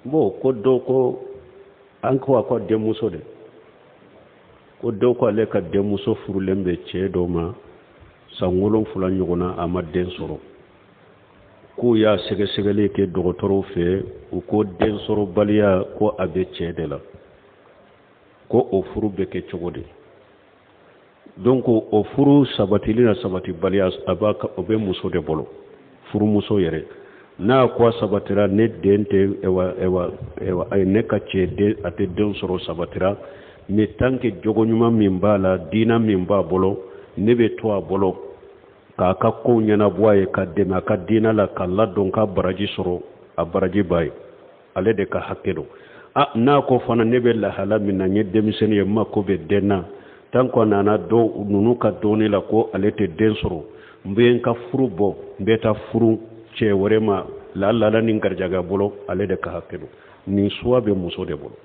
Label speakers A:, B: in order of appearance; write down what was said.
A: bo ko do ko an ko demuso de ko do ko le ka demuso furulembe ceedo ma sangolon fula nyuguna amadden soro ko ya sege segele ke dogotoro fe ko den soro baliya ko abe ceede la ko o furu be ke cogode donc o furu sabatilina sabati baliya abaka obe muso de bolo furu muso yere na ko sabatira ne dente ewa ay ne ka ceede ate den soro sabatira ne tanke jogonyuma min bala dina min ba bolo ne be to a bolo ka ka ko nyana boye ka dema ka dina la kala don ka baraji soro a baraji bay ale de ka hakkedo na ko fana ne be la hala min na nyedde miseni ma ko be denna tan ko nana do nunu ka doni la ko ale te den soro mben ka furu bo beta furu ce worema la nin garjaga bolo ale de ka hakkedo ni suwa be muso de bolo